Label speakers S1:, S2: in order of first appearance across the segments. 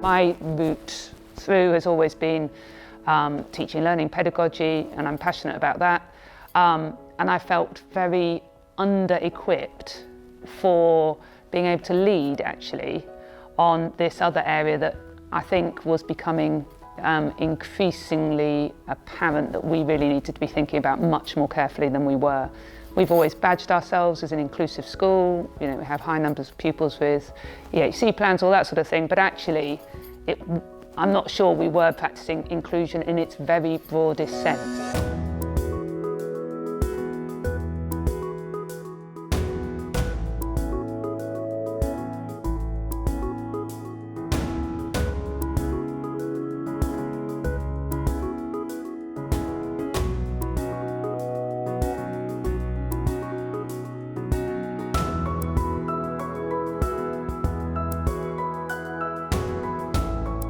S1: My route through has always been teaching and learning pedagogy, and I'm passionate about that. And I felt very under-equipped for being able to lead actually on this other area that I think was becoming increasingly apparent that we really needed to be thinking about much more carefully than we were. We've always badged ourselves as an inclusive school, you know, we have high numbers of pupils with EHC plans, all that sort of thing, but actually I'm not sure we were practicing inclusion in its very broadest sense.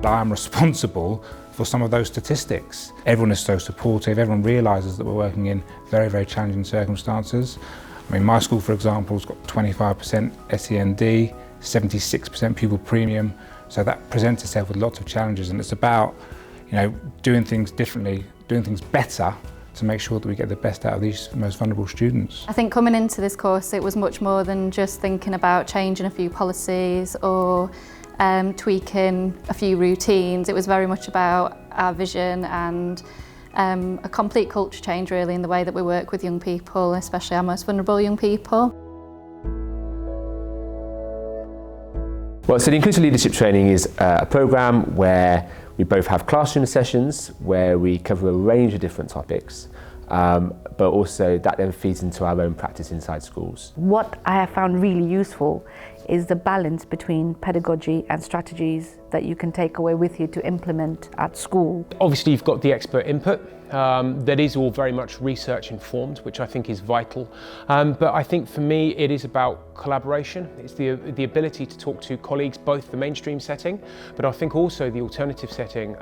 S2: I'm responsible for some of those statistics. Everyone is so supportive, everyone realises that we're working in very, very challenging circumstances. I mean, my school, for example, has got 25% SEND, 76% pupil premium, so that presents itself with lots of challenges, and it's about, you know, doing things differently, doing things better to make sure that we get the best out of these most vulnerable students.
S3: I think coming into this course, it was much more than just thinking about changing a few policies or tweaking a few routines. It was very much about our vision and a complete culture change really in the way that we work with young people, especially our most vulnerable young people.
S4: Well, so the Inclusive Leadership Training is a programme where we both have classroom sessions where we cover a range of different topics, but also that then feeds into our own practice inside schools.
S5: What I have found really useful is the balance between pedagogy and strategies that you can take away with you to implement at school.
S6: Obviously you've got the expert input that is all very much research informed, which I think is vital. But I think for me it is about collaboration. It's the ability to talk to colleagues, both the mainstream setting, but I think also the alternative setting.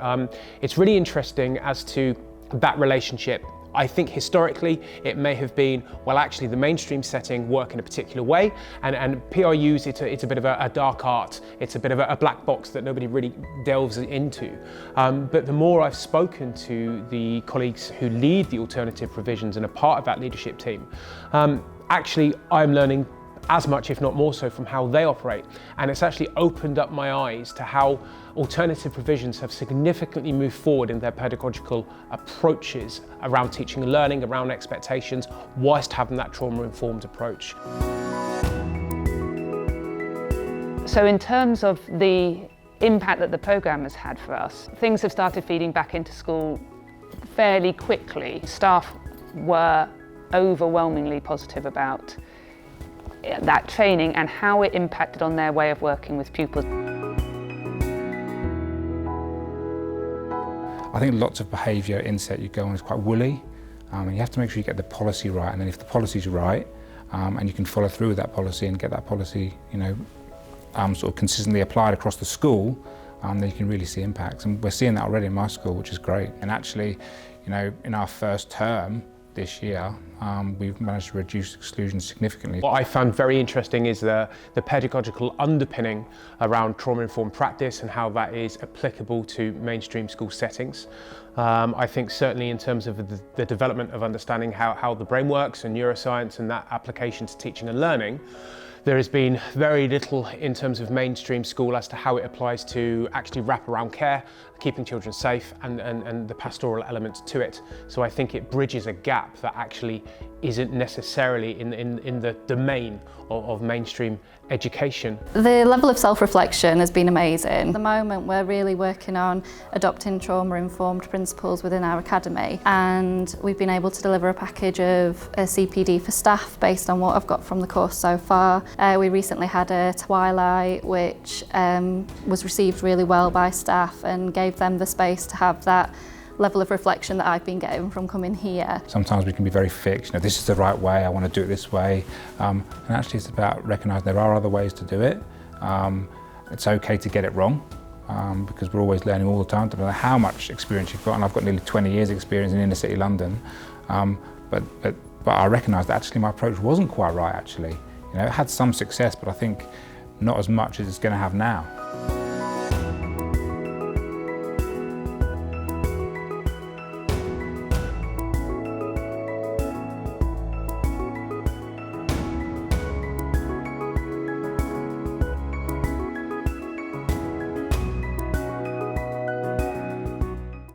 S6: It's really interesting as to that relationship. I think historically it may have been, well actually the mainstream setting work in a particular way, and PRUs, it's a bit of a dark art, it's a bit of a black box that nobody really delves into. But the more I've spoken to the colleagues who lead the alternative provisions and are part of that leadership team, actually I'm learning as much, if not more so, from how they operate. And it's actually opened up my eyes to how alternative provisions have significantly moved forward in their pedagogical approaches around teaching and learning, around expectations, whilst having that trauma-informed approach.
S1: So in terms of the impact that the programme has had for us, things have started feeding back into school fairly quickly. Staff were overwhelmingly positive about that training and how it impacted on their way of working with pupils.
S2: I think lots of behaviour inset you go on is quite woolly, and you have to make sure you get the policy right, and then if the policy's right and you can follow through with that policy and get that policy, you know, sort of consistently applied across the school, then you can really see impacts, and we're seeing that already in my school, which is great. And actually, you know, in our first term this year, we've managed to reduce exclusion significantly.
S6: What I found very interesting is the pedagogical underpinning around trauma-informed practice and how that is applicable to mainstream school settings. I think certainly in terms of the development of understanding how the brain works and neuroscience and that application to teaching and learning, there has been very little in terms of mainstream school as to how it applies to actually wraparound care, keeping children safe, and the pastoral elements to it. So I think it bridges a gap that actually isn't necessarily in the domain of mainstream education.
S3: The level of self-reflection has been amazing. At the moment we're really working on adopting trauma-informed principles within our academy, and we've been able to deliver a package of a CPD for staff based on what I've got from the course so far. We recently had a Twilight which was received really well by staff and gave them the space to have that level of reflection that I've been getting from coming here.
S2: Sometimes we can be very fixed, you know, this is the right way, I want to do it this way, and actually it's about recognising there are other ways to do it. It's okay to get it wrong, because we're always learning all the time. I don't know how much experience you've got, and I've got nearly 20 years experience in inner city London, but I recognise that actually my approach wasn't quite right actually. You know, it had some success, but I think not as much as it's going to have now.